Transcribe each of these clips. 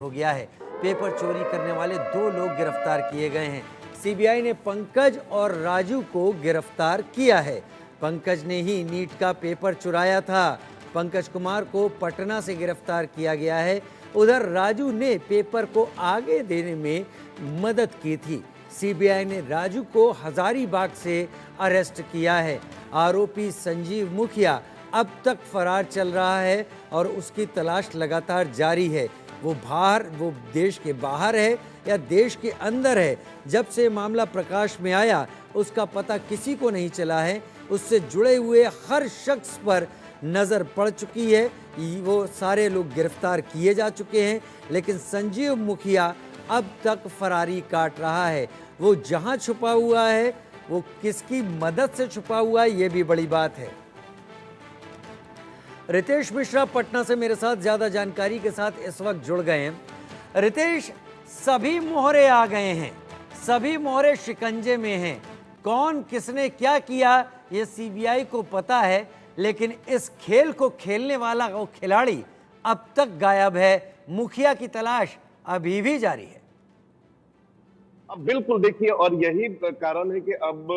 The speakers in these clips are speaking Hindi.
हो गया है। पेपर चोरी करने वाले 2 लोग गिरफ्तार किए गए हैं। सीबीआई ने पंकज और राजू को गिरफ्तार किया है। पंकज ने ही नीट का पेपर चुराया था। पंकज कुमार को पटना से गिरफ्तार किया गया है। उधर राजू ने पेपर को आगे देने में मदद की थी। सीबीआई ने राजू को हजारीबाग से अरेस्ट किया है। आरोपी संजीव मुखिया अब तक फरार चल रहा है और उसकी तलाश लगातार जारी है। वो देश के बाहर है या देश के अंदर है, जब से मामला प्रकाश में आया उसका पता किसी को नहीं चला है। उससे जुड़े हुए हर शख्स पर नज़र पड़ चुकी है। वो सारे लोग गिरफ्तार किए जा चुके हैं, लेकिन संजीव मुखिया अब तक फरारी काट रहा है। वो जहां छुपा हुआ है, वो किसकी मदद से छुपा हुआ है, ये भी बड़ी बात है। रितेश मिश्रा पटना से मेरे साथ ज्यादा जानकारी के साथ इस वक्त जुड़ गए हैं। रितेश, सभी मोहरे आ गए हैं, सभी मोहरे शिकंजे में हैं। कौन किसने क्या किया ये सीबीआई को पता है, लेकिन इस खेल को खेलने वाला वो खिलाड़ी अब तक गायब है। मुखिया की तलाश अभी भी जारी है। अब बिल्कुल देखिए, और यही कारण है कि अब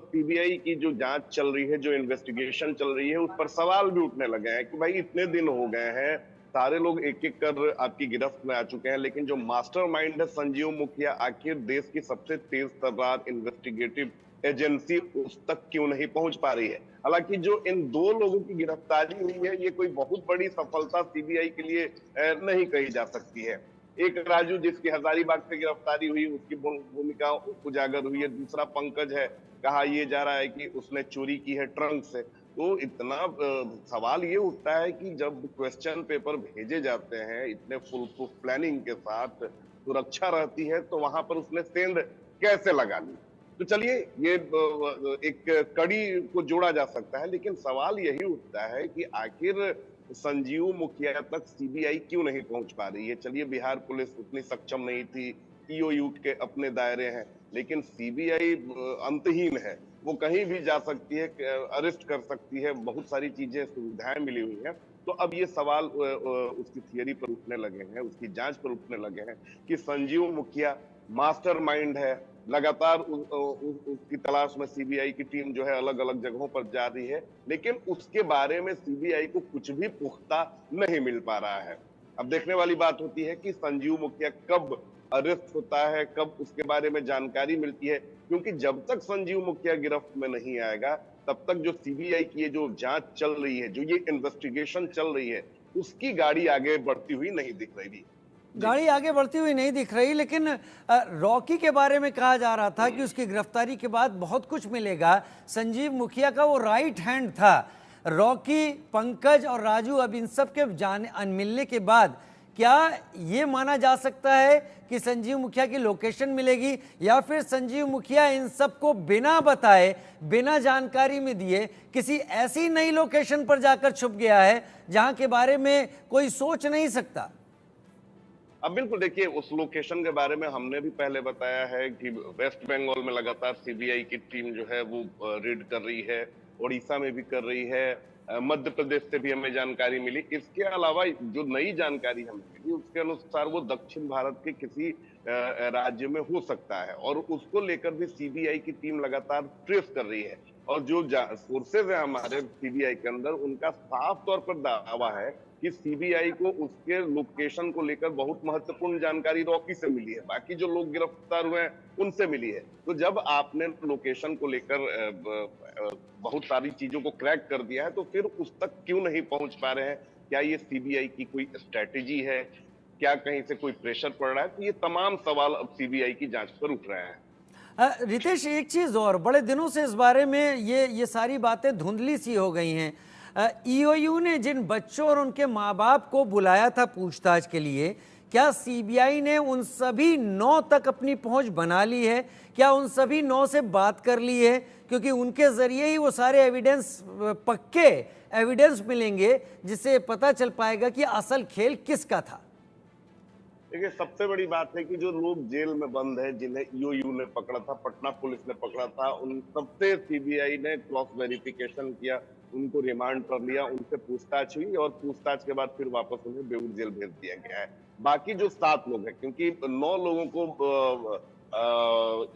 सीबीआई की जो जांच चल रही है, जो इन्वेस्टिगेशन चल रही है, उस पर सवाल भी उठने लगे हैं कि भाई इतने दिन हो गए हैं, सारे लोग एक एक कर आपकी गिरफ्त में आ चुके हैं, लेकिन जो मास्टरमाइंड है संजीव मुखिया, आखिर देश की सबसे तेज तर्रार इन्वेस्टिगेटिव एजेंसी उस तक क्यों नहीं पहुंच पा रही है। हालांकि जो इन 2 लोगों की गिरफ्तारी हुई है, ये कोई बहुत बड़ी सफलता सीबीआई के लिए नहीं कही जा सकती है। एक राजू जिसकी हजारीबाग से गिरफ्तारी हुई, उसकी भूमिका उजागर हुई है। दूसरा पंकज है, कहा यह जा रहा है कि उसने चोरी की है ट्रंक से। तो इतना सवाल ये उठता है कि जब क्वेश्चन पेपर भेजे जाते हैं इतने फुल प्रूफ प्लानिंग के साथ, सुरक्षा रहती है, तो वहां पर उसने सेंध कैसे लगा ली। तो चलिए, ये एक कड़ी को जोड़ा जा सकता है, लेकिन सवाल यही उठता है कि आखिर संजीव मुखिया तक सीबीआई क्यों नहीं पहुंच पा रही है। चलिए, बिहार पुलिस उतनी सक्षम नहीं थी, ईओयू के अपने दायरे हैं, लेकिन सीबीआई अंतहीन है। वो कहीं भी जा सकती है, अरेस्ट कर सकती है, बहुत सारी चीजें सुविधाएं मिली हुई हैं। तो अब ये सवाल उसकी थियरी पर उठने लगे हैं, उसकी जांच पर उठने लगे हैं कि संजीव मुखिया मास्टरमाइंड है। लगातार उसकी तलाश में सीबीआई की टीम जो है अलग अलग जगहों पर जा रही है, लेकिन उसके बारे में सीबीआई को कुछ भी पुख्ता नहीं मिल पा रहा है। अब देखने वाली बात होती है कि संजीव मुखिया कब अरेस्ट होता है, कब उसके बारे में जानकारी मिलती है, क्योंकि जब तक संजीव मुखिया गिरफ्त में नहीं आएगा, तब तक जो सीबीआई की ये जो जांच चल रही है, जो ये इन्वेस्टिगेशन चल रही है, उसकी गाड़ी आगे बढ़ती हुई नहीं दिख रही। जी। गाड़ी आगे बढ़ती हुई नहीं दिख रही, लेकिन रॉकी के बारे में कहा जा रहा था कि उसकी गिरफ्तारी के बाद बहुत कुछ मिलेगा। संजीव मुखिया का वो राइट हैंड था। रॉकी, पंकज और राजू, अब इन सब के जाने मिलने के बाद क्या ये माना जा सकता है कि संजीव मुखिया की लोकेशन मिलेगी, या फिर संजीव मुखिया इन सबको बिना बताए, बिना जानकारी में दिए किसी ऐसी नई लोकेशन पर जाकर छुप गया है जहां के बारे में कोई सोच नहीं सकता? अब बिल्कुल देखिए, उस लोकेशन के बारे में हमने भी पहले बताया है कि वेस्ट बंगाल में लगातार सीबीआई की टीम जो है वो रेड कर रही है, उड़ीसा में भी कर रही है, मध्य प्रदेश से भी हमें जानकारी मिली। इसके अलावा जो नई जानकारी हमें मिली उसके अनुसार वो दक्षिण भारत के किसी राज्य में हो सकता है, और उसको लेकर भी सीबीआई की टीम लगातार ट्रेस कर रही है। और जो सोर्सेज है हमारे सीबीआई के अंदर, उनका साफ तौर पर दावा है कि सीबीआई को उसके लोकेशन को लेकर बहुत महत्वपूर्ण जानकारी रॉकी से मिली है, बाकी जो लोग गिरफ्तार हुए हैं उनसे मिली है। तो जब आपने लोकेशन को लेकर बहुत सारी चीजों को क्रैक कर दिया है, तो फिर उस तक क्यों नहीं पहुंच पा रहे हैं? क्या ये सीबीआई की कोई स्ट्रेटेजी है? क्या कहीं से कोई प्रेशर पड़ रहा है? तो ये तमाम सवाल अब सीबीआई की जांच पर उठ रहे हैं। रितेश, एक चीज और, बड़े दिनों से इस बारे में ये सारी बातें धुंधली सी हो गई हैं। ईओयू ने जिन बच्चों और उनके माँ बाप को बुलाया था पूछताछ के लिए, क्या सीबीआई ने उन सभी 9 तक अपनी पहुंच बना ली है? क्या उन सभी 9 से बात कर ली है? क्योंकि उनके जरिए ही वो सारे एविडेंस, पक्के एविडेंस मिलेंगे, जिससे पता चल पाएगा कि असल खेल किसका था। देखिए, सबसे बड़ी बात है कि जो लोग जेल में बंद है, जिन्हें ईओयू ने पकड़ा था, पटना पुलिस ने पकड़ा था, उन सबसे सीबीआई ने क्रॉस वेरिफिकेशन किया। उनको रिमांड पर लिया, उनसे पूछताछ हुई और पूछताछ के बाद फिर वापस उन्हें बेऊर जेल भेज दिया गया है। बाकी जो 7 लोग हैं, क्योंकि 9 लोगों को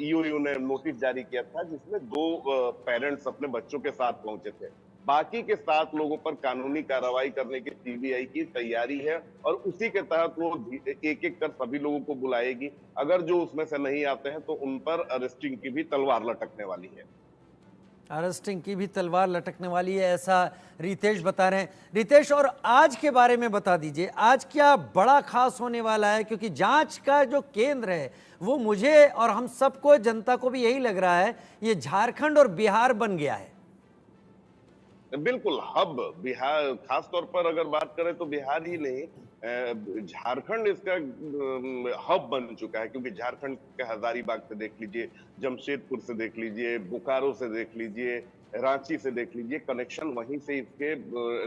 ईओयू ने नोटिस जारी किया था, जिसमें 2 पेरेंट्स अपने बच्चों के साथ पहुंचे थे। बाकी के 7 लोगों पर कानूनी कार्रवाई करने की सीबीआई की तैयारी है और उसी के तहत वो एक एक कर सभी लोगों को बुलाएगी। अगर जो उसमें से नहीं आते हैं तो उन पर अरेस्टिंग की भी तलवार लटकने वाली है। अरेस्टिंग की भी तलवार लटकने वाली है, ऐसा रितेश बता रहे हैं। रितेश, और आज के बारे में बता दीजिए, आज क्या बड़ा खास होने वाला है? क्योंकि जांच का जो केंद्र है वो मुझे और हम सबको, जनता को भी यही लग रहा है, ये झारखंड और बिहार बन गया है। बिल्कुल हब बिहार, खास तौर पर अगर बात करें तो बिहार ही नहीं, झारखंड इसका हब बन चुका है, क्योंकि झारखंड के हजारीबाग से देख लीजिए, जमशेदपुर से देख लीजिए, बोकारो से देख लीजिए, रांची से देख लीजिए, कनेक्शन वहीं से इसके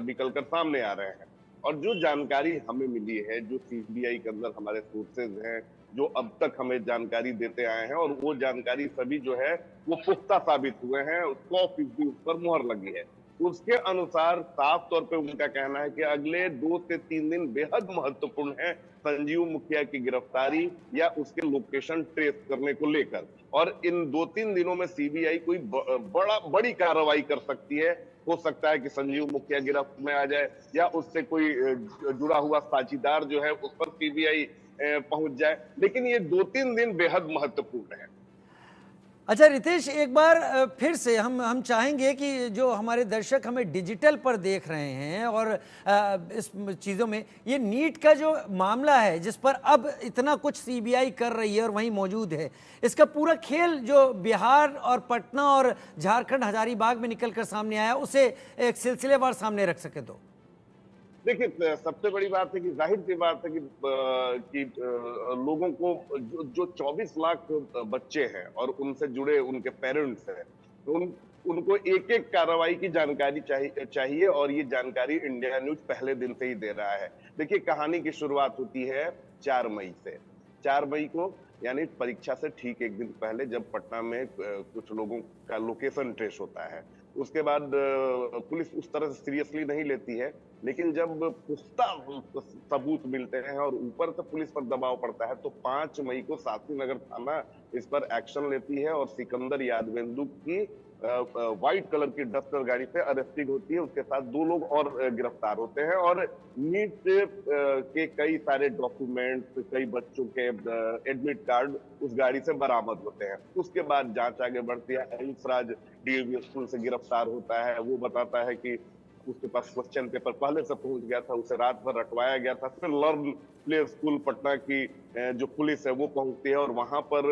निकलकर सामने आ रहे हैं। और जो जानकारी हमें मिली है, जो सीबीआई के अंदर हमारे सोर्सेज हैं, जो अब तक हमें जानकारी देते आए हैं, और वो जानकारी सभी जो है वो पुख्ता साबित हुए हैं, 100% उस पर मुहर लगी है। उसके अनुसार साफ तौर पे उनका कहना है कि अगले 2 से 3 दिन बेहद महत्वपूर्ण है संजीव मुखिया की गिरफ्तारी या उसके लोकेशन ट्रेस करने को लेकर। और इन 2-3 दिनों में सीबीआई कोई बड़ी कार्रवाई कर सकती है। हो सकता है कि संजीव मुखिया गिरफ्त में आ जाए, या उससे कोई जुड़ा हुआ साझीदार जो है उस पर सीबीआई पहुंच जाए, लेकिन ये 2-3 दिन बेहद महत्वपूर्ण है। अच्छा रितेश, एक बार फिर से हम चाहेंगे कि जो हमारे दर्शक हमें डिजिटल पर देख रहे हैं और इस चीज़ों में, ये नीट का जो मामला है जिस पर अब इतना कुछ सीबीआई कर रही है और वहीं मौजूद है, इसका पूरा खेल जो बिहार और पटना और झारखंड हजारीबाग में निकल कर सामने आया, उसे एक सिलसिलेवार सामने रख सके तो। देखिए, सबसे बड़ी बात है कि जाहिर सी बात है कि लोगों को जो 24 लाख बच्चे हैं और उनसे जुड़े उनके पेरेंट्स हैं, उनको एक एक कार्रवाई की जानकारी चाहिए, और ये जानकारी इंडिया न्यूज पहले दिन से ही दे रहा है। देखिए, कहानी की शुरुआत होती है 4 मई से। 4 मई को, यानी परीक्षा से ठीक एक दिन पहले, जब पटना में कुछ लोगों का लोकेशन ट्रेस होता है। उसके बाद पुलिस उस तरह से सीरियसली नहीं लेती है, लेकिन जब पुख्ता सबूत मिलते हैं और ऊपर से पुलिस पर दबाव पड़ता है, तो 5 मई को शास्त्री नगर थाना इस पर एक्शन लेती है और सिकंदर यादवेंदु की व्हाइट कलर की डस्टर गाड़ी से अरेस्टिंग होती है। उसके साथ 2 लोग और गिरफ्तार होते हैं, और नीट के कई सारे डॉक्यूमेंट्स, कई बच्चों के एडमिट कार्ड उस गाड़ी से बरामद होते हैं। उसके बाद जांच आगे बढ़ती है। हंसराज डीएवी स्कूल से गिरफ्तार होता है। वो बताता है कि उसके पास क्वेश्चन पेपर पहले से पहुंच गया था, उसे रात भर रटवाया गया था। फिर लर्न प्ले स्कूल पटना की जो पुलिस है वो पहुंचती है, और वहां पर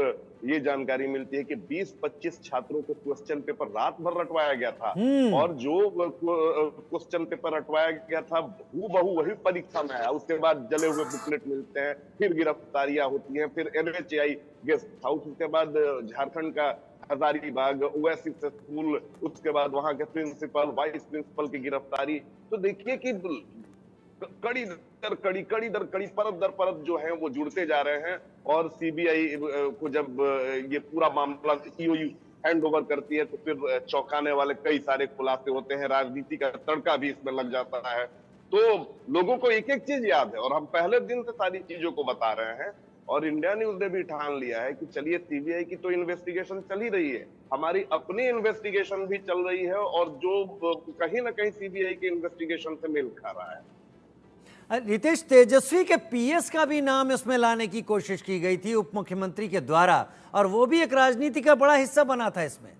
ये जानकारी मिलती है कि 20-25 छात्रों को क्वेश्चन पेपर रात भर रटवाया गया था, और जो क्वेश्चन पेपर रटवाया गया था हूबहू वही परीक्षा में आया। उसके बाद जले हुए बुकलेट मिलते हैं, फिर गिरफ्तारियां होती हैं, फिर एनएचआई गेस्ट हाउस, उसके बाद झारखंड का हजारीबाग ओएसिस स्कूल, उसके बाद वहां के प्रिंसिपल, वाइस प्रिंसिपल की गिरफ्तारी। तो देखिए कि कड़ी दर कड़ी, कड़ी दर कड़ी, परत दर परत जो है वो जुड़ते जा रहे हैं। और सीबीआई को जब ये पूरा मामला ईओयू हैंड ओवर करती है, तो फिर चौंकाने वाले कई सारे खुलासे होते हैं। राजनीति का तड़का भी इसमें लग जाता है। तो लोगों को एक एक चीज याद है, और हम पहले दिन से सारी चीजों को बता रहे हैं। और इंडिया न्यूज ने भी ठान लिया है कि चलिए, सीबीआई की तो इन्वेस्टिगेशन चल ही रही है, हमारी अपनी इन्वेस्टिगेशन भी चल रही है, और जो कहीं ना कहीं सीबीआई के इन्वेस्टिगेशन से मेल खा रहा है। रितेश, तेजस्वी के पीएस का भी नाम इसमें लाने की कोशिश की गई थी उप मुख्यमंत्री के द्वारा, और वो भी एक राजनीति का बड़ा हिस्सा बना था इसमें।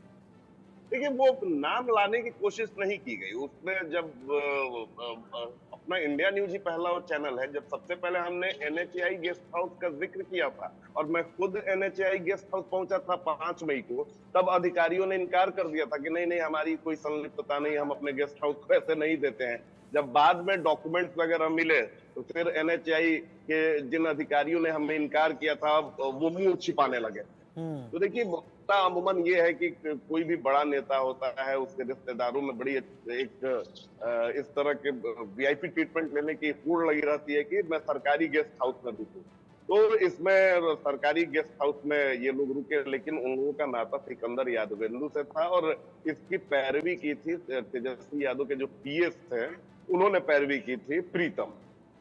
देखिए, वो नाम लाने की कोशिश नहीं की गई उसमें। जब अपना इंडिया न्यूज ही पहला वो चैनल है, जब सबसे पहले हमने एनएचआई गेस्ट हाउस का जिक्र किया था, और मैं खुद एनएचआई गेस्ट हाउस पहुंचा था 5 मई को, तब अधिकारियों ने इनकार कर दिया था कि नहीं नहीं, हमारी कोई संलिप्तता नहीं, हम अपने गेस्ट हाउस को ऐसे नहीं देते हैं। जब बाद में डॉक्यूमेंट्स वगैरह मिले, तो फिर एनएचआई के जिन अधिकारियों ने हमें इनकार किया था, वो मुंह छिपाने लगे। तो देखिए, अमूमन ये है कि कोई भी बड़ा नेता होता है, उसके रिश्तेदारों में बड़ी एक इस तरह के वीआईपी ट्रीटमेंट लेने की होड़ लगी रहती है कि मैं सरकारी गेस्ट हाउस में रुकूं। तो इसमें सरकारी गेस्ट हाउस में ये लोग रुके, लेकिन उन लोगों का नाता सिकंदर यादवेंदु से था और इसकी पैरवी की थी तेजस्वी यादव के जो पीएस थे, उन्होंने पैरवी की थी प्रीतम।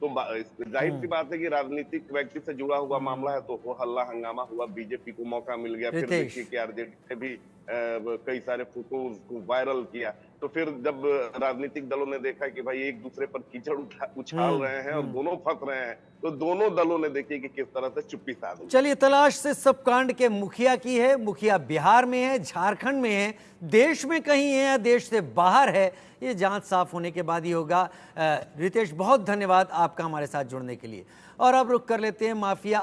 तो जाहिर सी बात है कि राजनीतिक व्यक्ति से जुड़ा हुआ मामला है, तो वो हल्ला हंगामा हुआ, बीजेपी को मौका मिल गया। फिर रितेश, देखिए कि आरजेडी ने भी कई सारे फोटोज को वायरल किया। तो फिर जब राजनीतिक दलों ने देखा कि भाई एक दूसरे पर कीचड़ उछाल रहे हैं और दोनों फंस रहे हैं, तो दोनों दलों ने देखिए कि किस तरह से चुप्पी साध ली। चलिए, तलाश से सब कांड के मुखिया की है। मुखिया बिहार में है, झारखंड में है, देश में कहीं है या देश से बाहर है, ये जांच साफ होने के बाद ही होगा। रितेश, बहुत धन्यवाद आपका हमारे साथ जुड़ने के लिए। और अब रुक कर लेते हैं माफिया